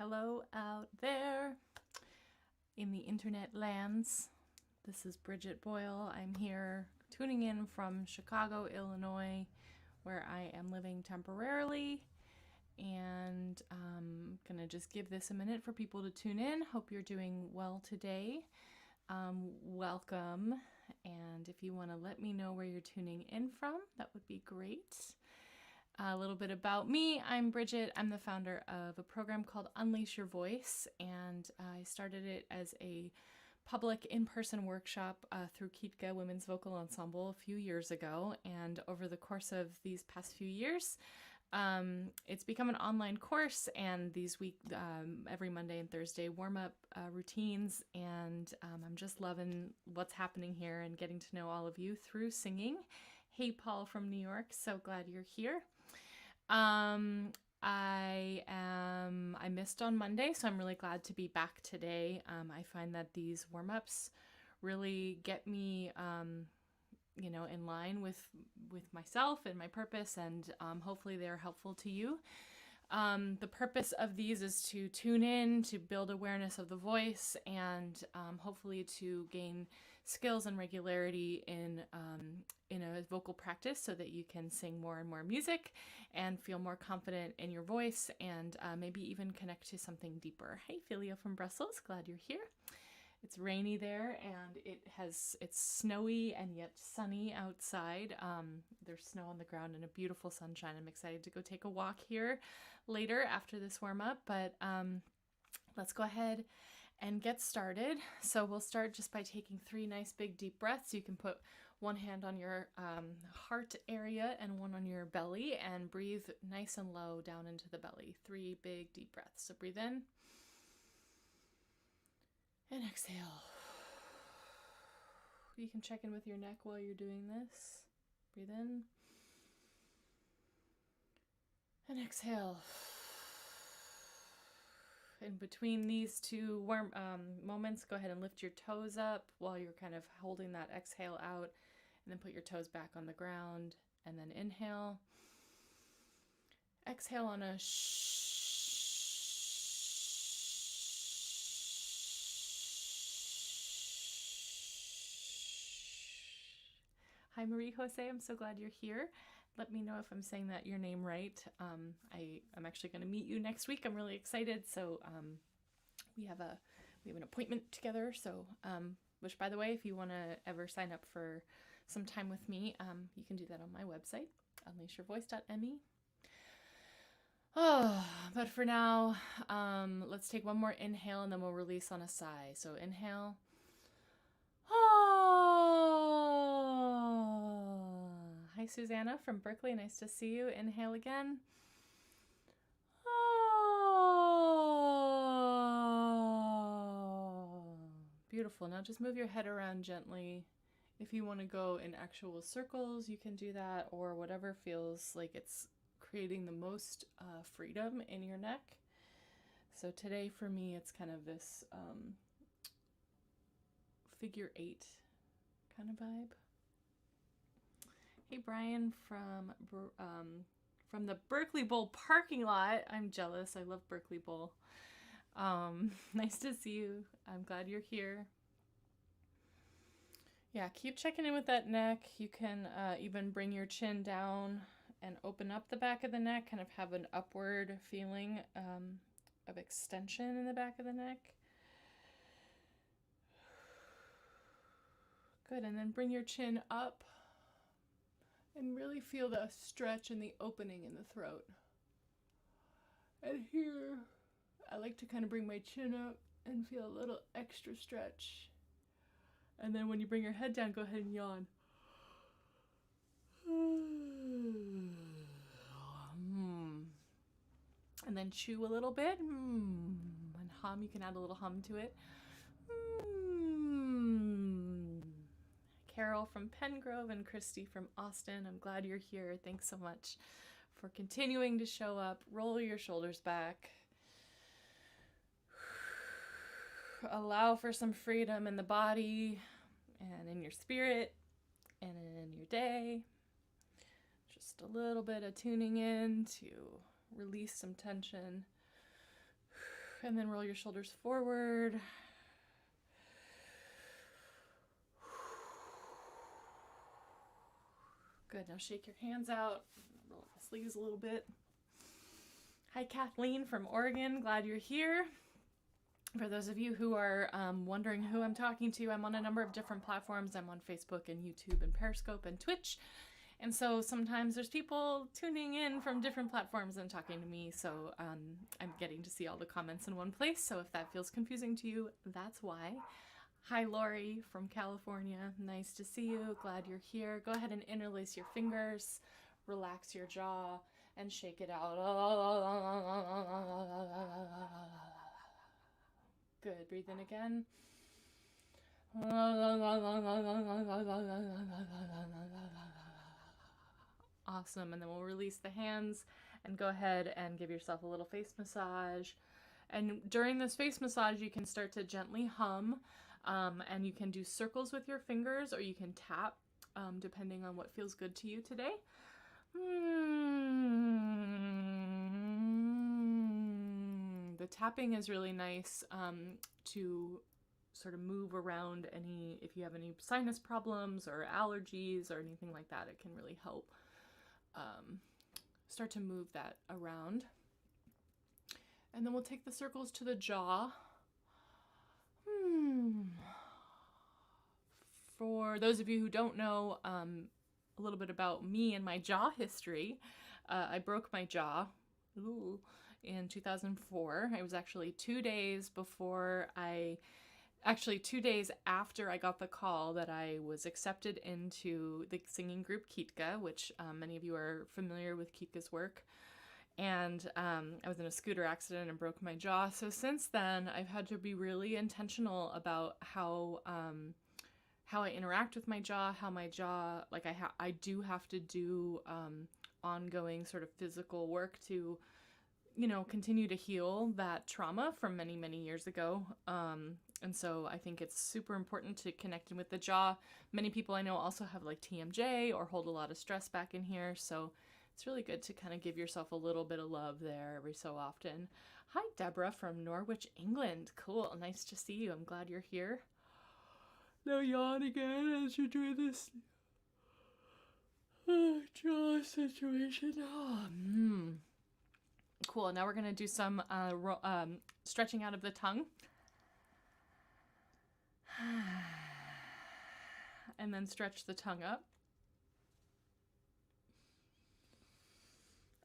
Hello out there in the internet lands. This is Briget Boyle. I'm here tuning in from Chicago, Illinois, where I am living temporarily. And I'm gonna just give this a minute for people to tune in. Hope you're doing well today. Welcome. And if you want to let me know where you're tuning in from, that would be great. A little bit about me. I'm Briget. I'm the founder of a program called Unleash Your Voice, and I started it as a public in-person workshop through Kitka Women's Vocal Ensemble a few years ago. And over the course of these past few years, it's become an online course, and these every Monday and Thursday warm-up routines, and I'm just loving what's happening here and getting to know all of you through singing. Hey, Paul from New York, so glad you're here. I missed on Monday, so I'm really glad to be back today. I find that these warm-ups really get me in line with myself and my purpose, and hopefully they're helpful to you. The purpose of these is to tune in, to build awareness of the voice, and hopefully to gain skills and regularity in a vocal practice so that you can sing more and more music and feel more confident in your voice, and maybe even connect to something deeper. Hey, Filio from Brussels, glad you're here. It's rainy there, and it's snowy and yet sunny outside. There's snow on the ground and a beautiful sunshine. I'm excited to go take a walk here later after this warm up, but let's go ahead and get started. So we'll start just by taking 3 nice big deep breaths. You can put one hand on your heart area and one on your belly, and breathe nice and low down into the belly. 3 big deep breaths. So breathe in. And exhale. You can check in with your neck while you're doing this. Breathe in. And exhale. In between these two warm moments, go ahead and lift your toes up while you're kind of holding that exhale out. And then put your toes back on the ground. And then inhale. Exhale on a shh. Hi, Marie Jose. I'm so glad you're here. Let me know if I'm saying your name right. I'm actually going to meet you next week. I'm really excited. So we have an appointment together. So which, by the way, if you want to ever sign up for some time with me, you can do that on my website, unleashyourvoice.me. Oh, but for now, let's take one more inhale and then we'll release on a sigh. So inhale. Oh. Hi, Susanna from Berkeley. Nice to see you. Inhale again. Oh. Beautiful. Now just move your head around gently. If you want to go in actual circles, you can do that, or whatever feels like it's creating the most freedom in your neck. So today for me, it's kind of this figure 8 kind of vibe. Hey, Brian from the Berkeley Bowl parking lot. I'm jealous. I love Berkeley Bowl. Nice to see you. I'm glad you're here. Yeah, keep checking in with that neck. You can even bring your chin down and open up the back of the neck, kind of have an upward feeling of extension in the back of the neck. Good, and then bring your chin up and really feel the stretch and the opening in the throat. And here, I like to kind of bring my chin up and feel a little extra stretch. And then when you bring your head down, go ahead and yawn. And then chew a little bit. And hum, you can add a little hum to it. Carol from Pengrove and Christy from Austin. I'm glad you're here. Thanks so much for continuing to show up. Roll your shoulders back. Allow for some freedom in the body and in your spirit and in your day. Just a little bit of tuning in to release some tension And then roll your shoulders forward. Good, now shake your hands out. Roll the sleeves a little bit. Hi, Kathleen from Oregon. Glad you're here. For those of you who are wondering who I'm talking to, I'm on a number of different platforms. I'm on Facebook and YouTube and Periscope and Twitch. And so sometimes there's people tuning in from different platforms and talking to me. So I'm getting to see all the comments in one place. So if that feels confusing to you, that's why. Hi, Lori from California. Nice to see you. Glad you're here. Go ahead and interlace your fingers, relax your jaw, and shake it out. Good. Breathe in again. Awesome. And then we'll release the hands and go ahead and give yourself a little face massage. And during this face massage, you can start to gently hum. And you can do circles with your fingers, or you can tap, depending on what feels good to you today. The tapping is really nice to sort of move around if you have any sinus problems or allergies or anything like that. It can really help start to move that around. And then we'll take the circles to the jaw. For those of you who don't know a little bit about me and my jaw history, I broke my jaw in 2004. It was actually 2 days after I got the call that I was accepted into the singing group Kitka, which many of you are familiar with Kitka's work. And I was in a scooter accident and broke my jaw. So since then, I've had to be really intentional about how I interact with my jaw, how my jaw, like I do have to do ongoing sort of physical work to, continue to heal that trauma from many, many years ago. And so I think it's super important to connect in with the jaw. Many people I know also have like TMJ or hold a lot of stress back in here. So it's really good to kind of give yourself a little bit of love there every so often. Hi, Deborah from Norwich, England. Cool. Nice to see you. I'm glad you're here. Now yawn again as you're doing this jaw situation. Cool. Now we're going to do some stretching out of the tongue. And then stretch the tongue up.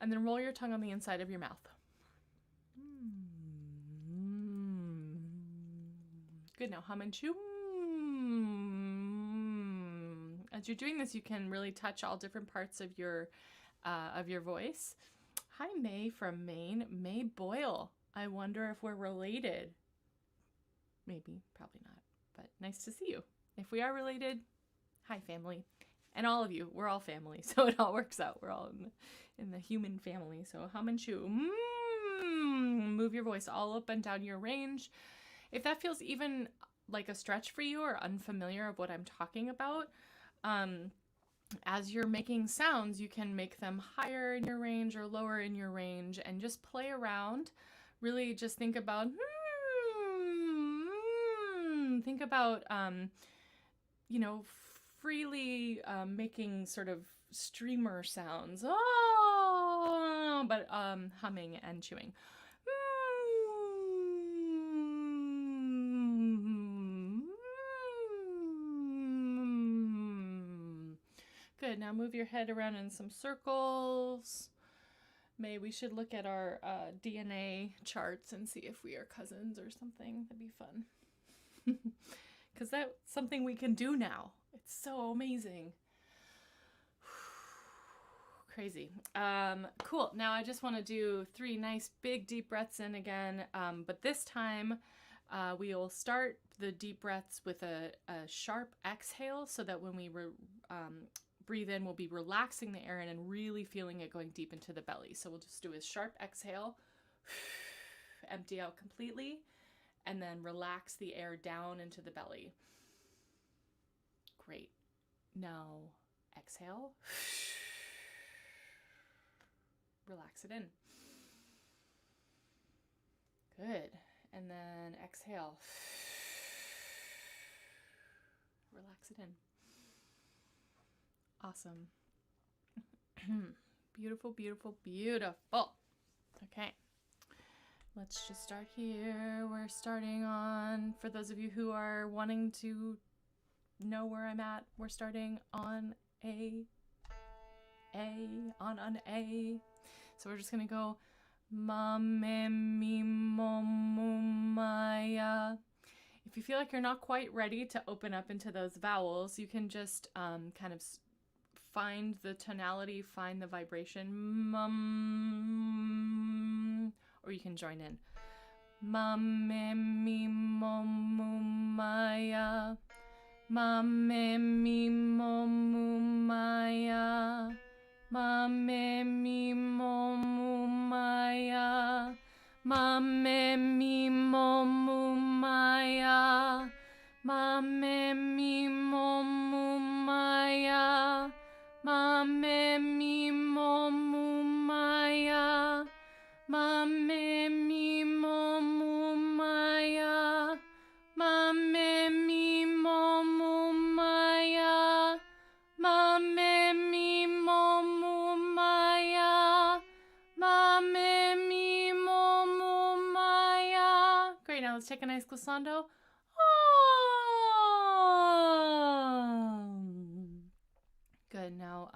And then roll your tongue on the inside of your mouth. Good. Now hum and chew. As you're doing this, you can really touch all different parts of your voice. Hi, May from Maine. May Boyle. I wonder if we're related. Maybe, probably not, but nice to see you. If we are related, hi, family. And all of you, we're all family, so it all works out. We're all in the human family. So hum and chew. Move your voice all up and down your range. If that feels even like a stretch for you or unfamiliar of what I'm talking about, as you're making sounds, you can make them higher in your range or lower in your range and just play around. Really just think about, freely making sort of streamer sounds, but humming and chewing. Good. Now move your head around in some circles. We should look at our DNA charts and see if we are cousins or something. That'd be fun. Because that's something we can do now. It's so amazing. Crazy. Cool. Now I just want to do 3 nice big deep breaths in again. But this time we will start the deep breaths with a sharp exhale so that when we breathe in, we'll be relaxing the air in and really feeling it going deep into the belly. So we'll just do a sharp exhale, empty out completely, and then relax the air down into the belly. Great. Now exhale, relax it in. Good. And then exhale. Relax it in. Awesome. Beautiful, beautiful, beautiful. Okay. Let's just start here. We're starting on, for those of you who are wanting to know where I'm at, we're starting on on an A. So we're just going to go mmmm-aaa-mmmm. If you feel like you're not quite ready to open up into those vowels, you can just kind of find the tonality, find the vibration, or you can join in. Mmmm-aaa-mmmm-aaa. Mmmm-aaa-mmmm-aaa. Mmmm-aaa-mmmm-aaa. Mmmm-aaa-mmmm-aaa. Mmmm-aaa-mmmm-aaa. Mmmm-aaa-mmmm-aaa. Mmmm-aaa-mmmm-aaa. Mmmm-aaa-mmmm-aaa. Mmmm-aaa-mmmm-aaa. Mmmm-aaa-mmmm-aaa. Great, now let's take a nice glissando. Good, now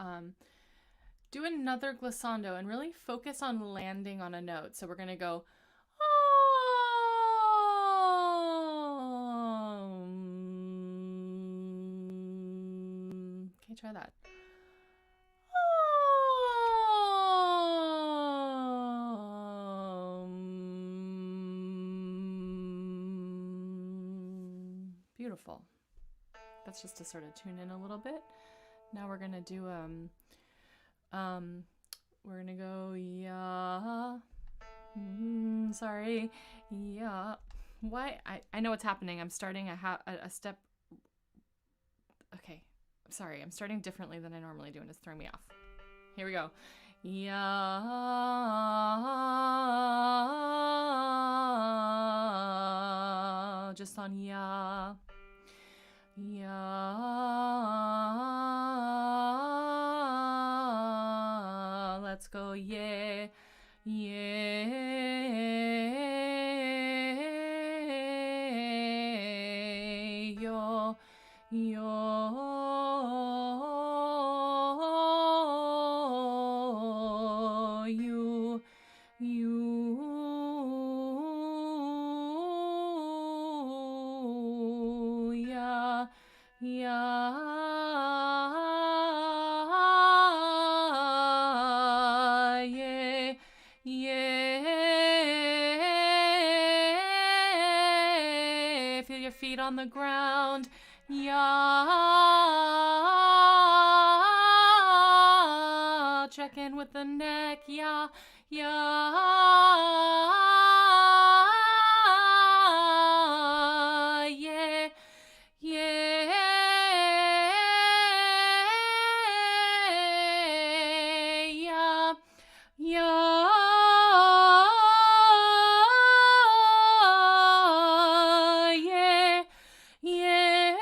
do another glissando and really focus on landing on a note. So we're going to go okay, try that. Beautiful. That's just to sort of tune in a little bit. Now we're going to do we're gonna go yeah. Sorry, yeah. Why? I know what's happening. I'm starting a step. Okay, I'm sorry. I'm starting differently than I normally do, and it's throwing me off. Here we go. Yeah. Just on yeah. Yeah. Let's go. Yeah. Yeah. Yo. Yo. You. Yeah. Yeah. Yeah. Yeah. Feel your feet on the ground. Yeah. Check in with the neck. Yeah. Yeah. Yeah. Yeah. Yeah. Yeah. Yeah. Yeah.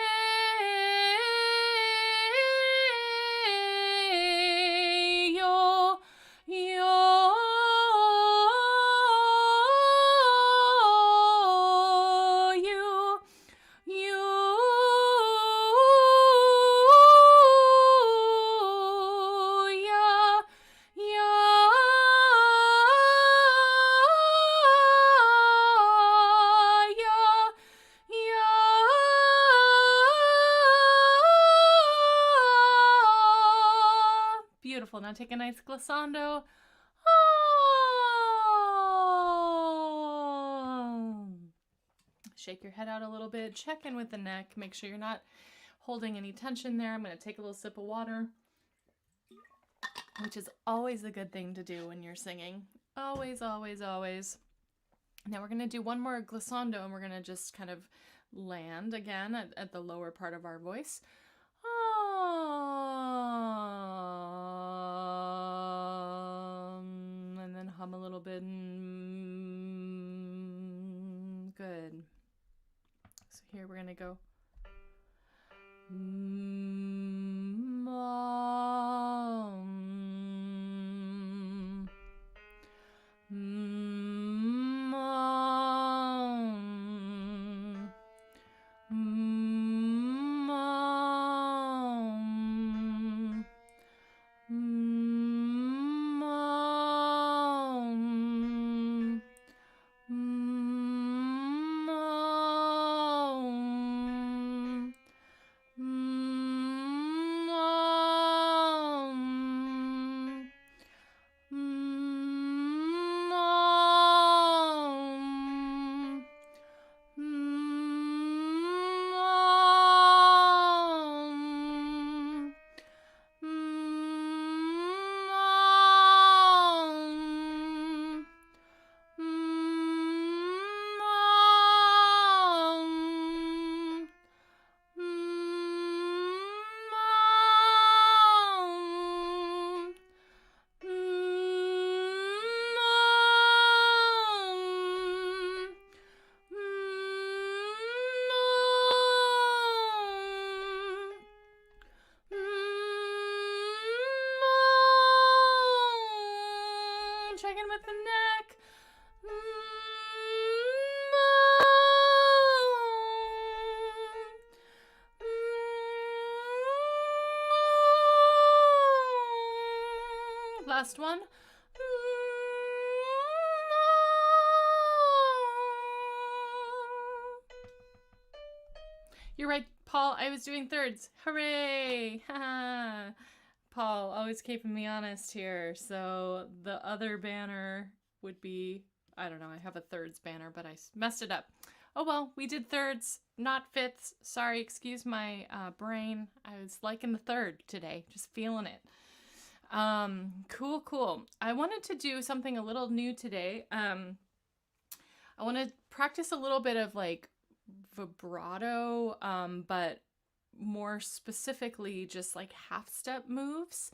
Yo. Yo. You. Yeah. Beautiful. Now take a nice glissando. Shake your head out a little bit. Check in with the neck. Make sure you're not holding any tension there. I'm going to take a little sip of water, which is always a good thing to do when you're singing. Always, always, always. Now we're going to do one more glissando, and we're going to just kind of land again at the lower part of our voice. And then hum a little bit. good. So here we're going to go mmmm, mmmm, mmmm, mmmm, mmmm, check in with the neck. Last one. You're right, Paul. I was doing thirds. Hooray! Paul, always keeping me honest here. So the other banner would be, I don't know, I have a thirds banner, but I messed it up. Oh well, we did thirds, not fifths. Sorry, excuse my brain. I was liking the third today, just feeling it. Cool. I wanted to do something a little new today. I want to practice a little bit of like vibrato, but more specifically just like half step moves,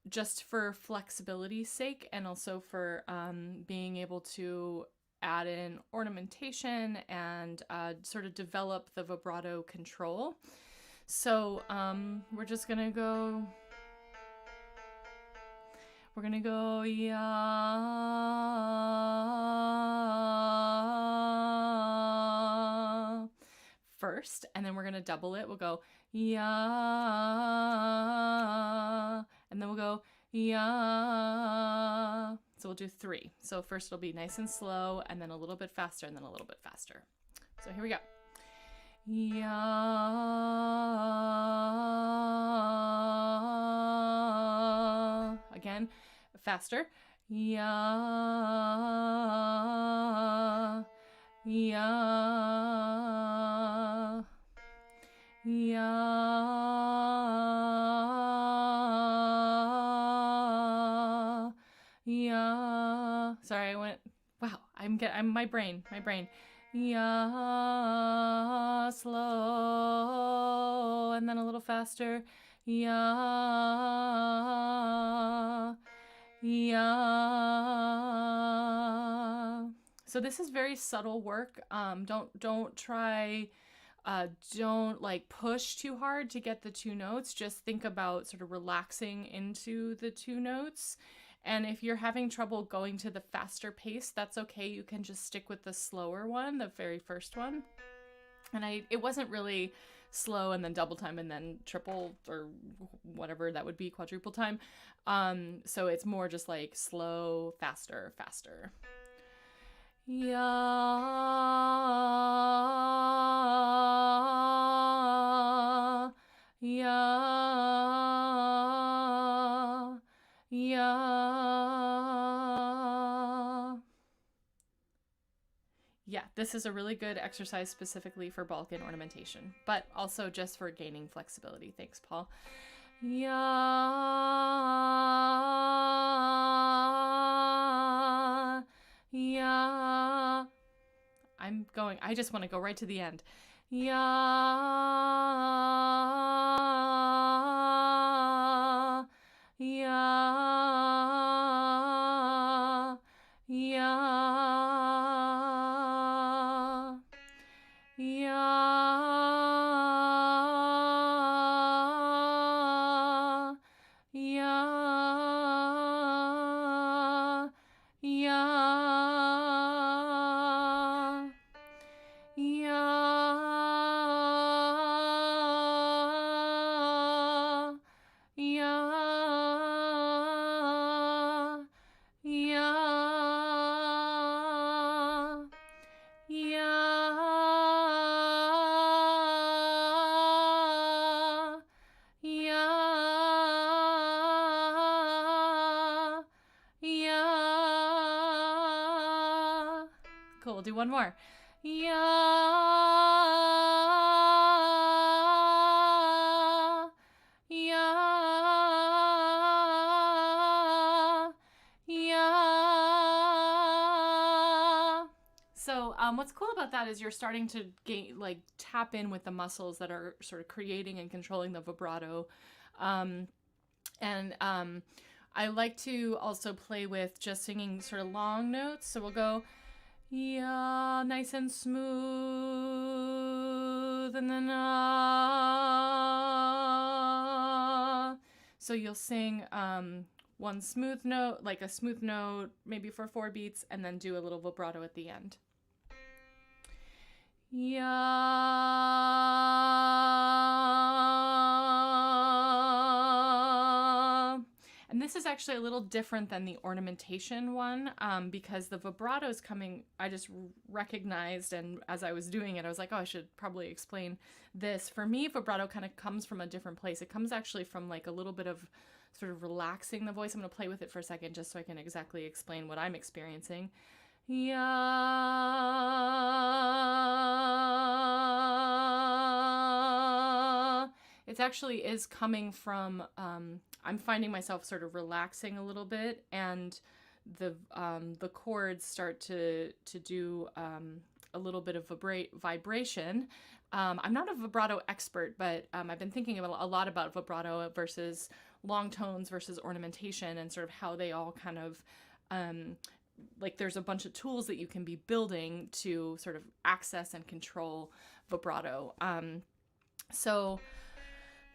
just for flexibility's sake, and also for being able to add in ornamentation and sort of develop the vibrato control. So we're just gonna go yeah first, and then we're gonna double it. We'll go yeah, and then we'll go yeah. So we'll do 3. So first it'll be nice and slow, and then a little bit faster, and then a little bit faster. So here we go. Yeah. Again, faster. Yeah. Yeah. Yeah. Yeah. Sorry, I went. Wow, I'm my brain. Yeah, slow, and then a little faster. Yeah. So this is very subtle work. Don't try. Don't like push too hard to get the 2 notes. Just think about sort of relaxing into the 2 notes. And if you're having trouble going to the faster pace, that's okay. You can just stick with the slower one, the very first one. And it wasn't really slow and then double time and then triple or whatever that would be, quadruple time. So it's more just like slow, faster. Yeah. Yeah, this is a really good exercise specifically for Balkan ornamentation, but also just for gaining flexibility. Thanks, Paul. Yeah. I just want to go right to the end. Yeah. Cool. We'll do one more. Ya, ya, ya. So what's cool about that is you're starting to tap in with the muscles that are sort of creating and controlling the vibrato. And I like to also play with just singing sort of long notes. So we'll go, yeah, nice and smooth, and then so you'll sing one smooth note, like a smooth note, maybe for 4 beats, and then do a little vibrato at the end. Yeah. And this is actually a little different than the ornamentation one, because the vibrato is coming, I just recognized, and as I was doing it, I was like, oh, I should probably explain this. For me, vibrato kind of comes from a different place. It comes actually from like a little bit of sort of relaxing the voice. I'm going to play with it for a second just so I can exactly explain what I'm experiencing. Yeah. It actually is coming from, I'm finding myself sort of relaxing a little bit, and the chords start to do a little bit of vibration. I'm not a vibrato expert, but I've been thinking a lot about vibrato versus long tones versus ornamentation, and sort of how they all kind of like there's a bunch of tools that you can be building to sort of access and control vibrato. So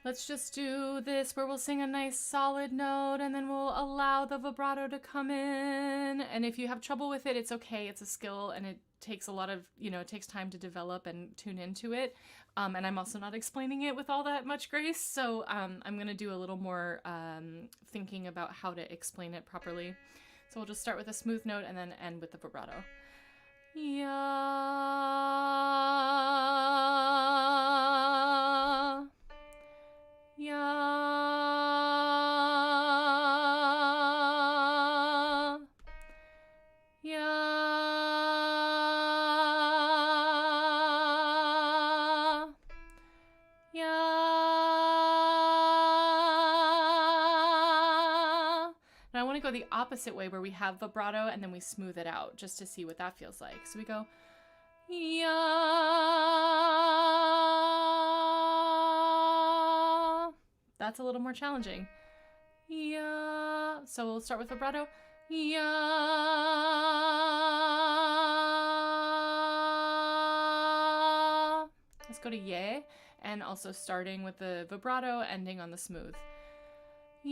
let's just do this where we'll sing a nice solid note, and then we'll allow the vibrato to come in. And if you have trouble with it, it's okay. It's a skill, and it takes a lot of, it takes time to develop and tune into it. And I'm also not explaining it with all that much grace. So I'm going to do a little more thinking about how to explain it properly. So we'll just start with a smooth note and then end with the vibrato. Yeah. Yeah. Yeah. And I want to go the opposite way, where we have vibrato and then we smooth it out, just to see what that feels like. So we go, yeah. That's a little more challenging. Yeah. So we'll start with vibrato. Yeah. Let's go to yeah, and also starting with the vibrato, ending on the smooth. Yeah.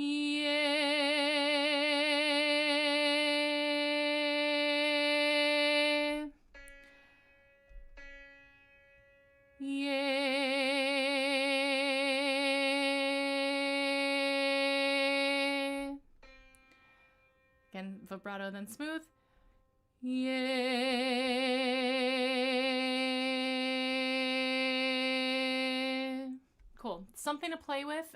Yeah. Again, vibrato, then smooth. Yeah. Cool. Something to play with.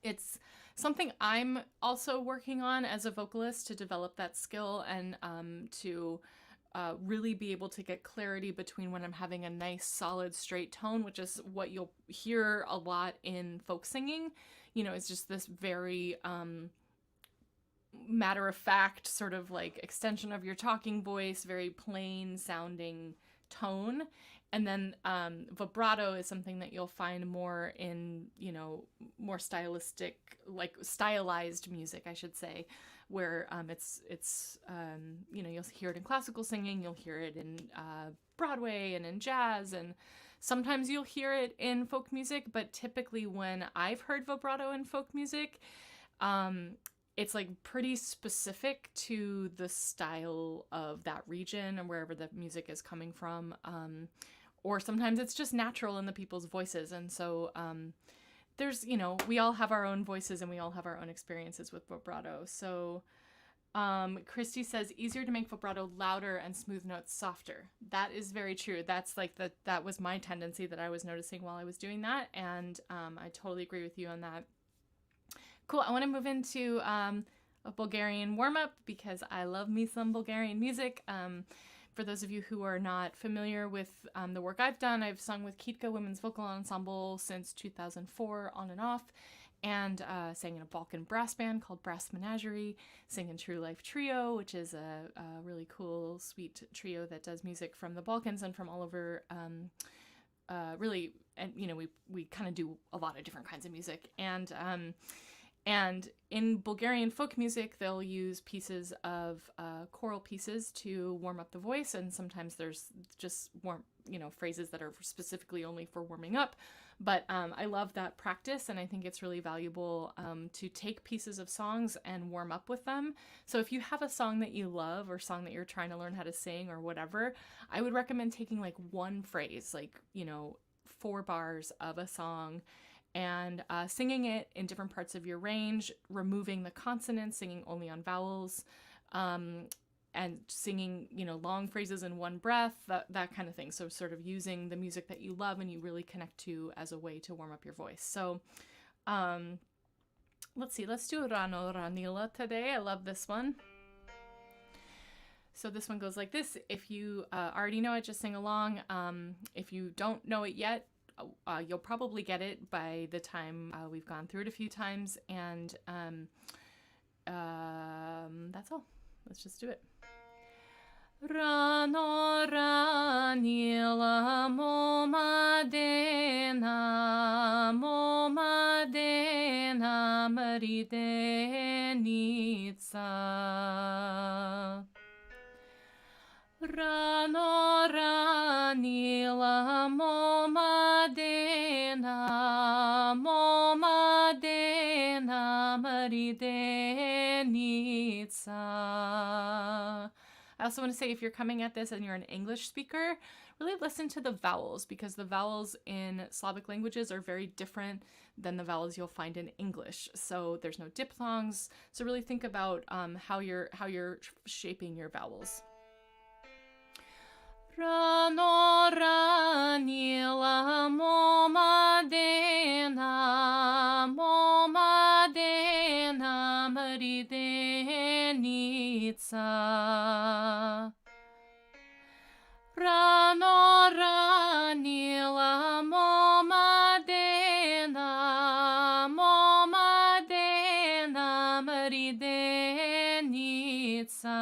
It's something I'm also working on as a vocalist, to develop that skill, and to really be able to get clarity between when I'm having a nice solid straight tone, which is what you'll hear a lot in folk singing. It's just this very matter of fact sort of like extension of your talking voice, very plain sounding tone. And then vibrato is something that you'll find more in, more stylistic, like stylized music, I should say, where it's you'll hear it in classical singing, you'll hear it in Broadway and in jazz, and sometimes you'll hear it in folk music. But typically when I've heard vibrato in folk music, it's like pretty specific to the style of that region or wherever the music is coming from. Or sometimes it's just natural in the people's voices. And so there's, we all have our own voices and we all have our own experiences with vibrato. So Christy says, easier to make vibrato louder and smooth notes softer. That is very true. That's like that was my tendency that I was noticing while I was doing that. And I totally agree with you on that. Cool. I want to move into a Bulgarian warm-up, because I love me some Bulgarian music. For those of you who are not familiar with the work I've done, I've sung with Kitka Women's Vocal Ensemble since 2004 on and off, and sang in a Balkan brass band called Brass Menagerie, sang in True Life Trio, which is a really cool, sweet trio that does music from the Balkans and from all over, really, and we kind of do a lot of different kinds of music. And in Bulgarian folk music, they'll use pieces of choral pieces to warm up the voice, and sometimes there's just phrases that are specifically only for warming up. But I love that practice, and I think it's really valuable to take pieces of songs and warm up with them. So if you have a song that you love or song that you're trying to learn how to sing or whatever, I would recommend taking like one phrase, 4 bars of a song, and singing it in different parts of your range, removing the consonants, singing only on vowels, and singing, long phrases in one breath, that kind of thing. So sort of using the music that you love and you really connect to as a way to warm up your voice. So let's see, let's do Rano Ranila today. I love this one. So this one goes like this. If you already know it, just sing along. If you don't know it yet, you'll probably get it by the time we've gone through it a few times. And that's all. Let's just do it. Rano ranila momadena maridenica. Rano ranila momadena maridenica. I also want to say, if you're coming at this and you're an English speaker, really listen to the vowels, because the vowels in Slavic languages are very different than the vowels you'll find in English. So there's no diphthongs. So really think about how you're shaping your vowels. Rano ranila momadena maridenica. Rano ranila momadena maridenica.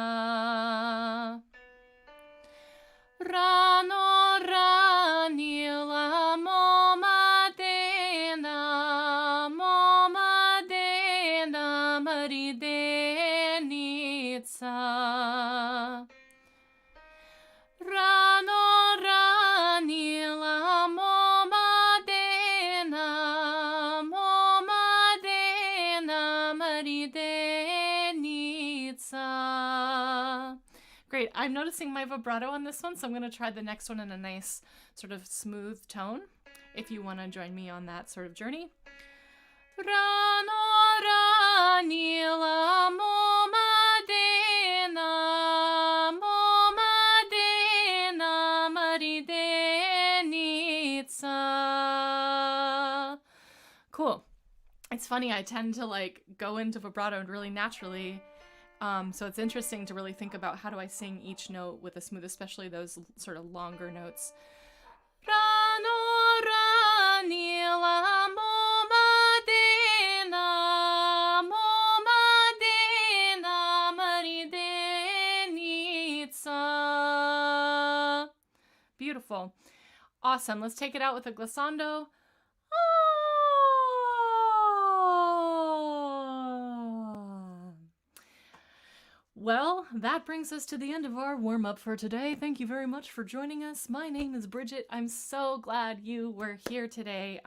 Rano ranila momadena maridenica. Rano ranila momadena maridenica. Great. I'm noticing my vibrato on this one, so I'm going to try the next one in a nice sort of smooth tone, if you want to join me on that sort of journey. Rano ranila momadena maridenica. Cool. It's funny, I tend to go into vibrato really naturally. So it's interesting to really think about, how do I sing each note with a smooth, especially those sort of longer notes. Rano ranila momadena maridenica. Beautiful. Awesome. Let's take it out with a glissando. Well, that brings us to the end of our warm-up for today. Thank you very much for joining us. My name is Briget. I'm so glad you were here today.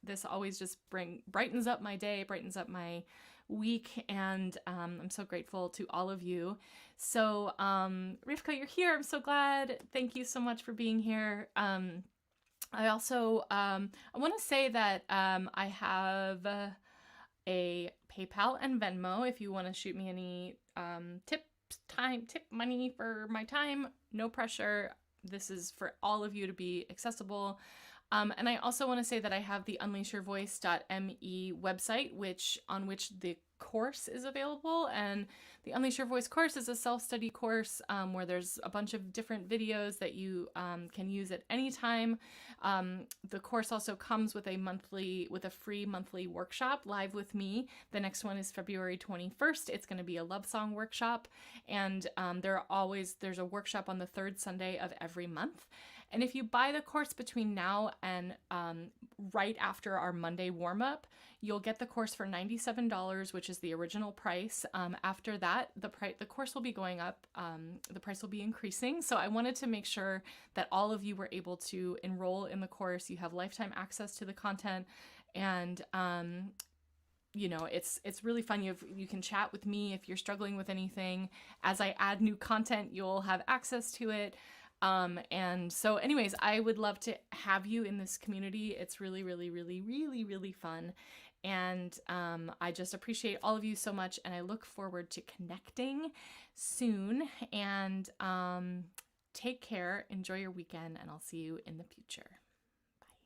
This always just brightens up my day, brightens up my week, and I'm so grateful to all of you. So, Rivka, you're here. I'm so glad. Thank you so much for being here. I also I want to say that I have a PayPal and Venmo if you want to shoot me any tip money for my time. No pressure. This is for all of you to be accessible. And I also want to say that I have the unleashyourvoice.me website, on which the course is available. And the Unleash Your Voice course is a self-study course where there's a bunch of different videos that you can use at any time. The course also comes with a free monthly workshop live with me. The next one is February 21st. It's going to be a love song workshop, and there's a workshop on the third Sunday of every month. And if you buy the course between now and right after our Monday warm-up, you'll get the course for $97, which is the original price. After that, the course will be going up. The price will be increasing. So I wanted to make sure that all of you were able to enroll in the course. You have lifetime access to the content, and it's really fun. You can chat with me if you're struggling with anything. As I add new content, you'll have access to it. And so anyways, I would love to have you in this community. It's really, really, really, really, really fun. And I just appreciate all of you so much, and I look forward to connecting soon. And take care, enjoy your weekend, and I'll see you in the future.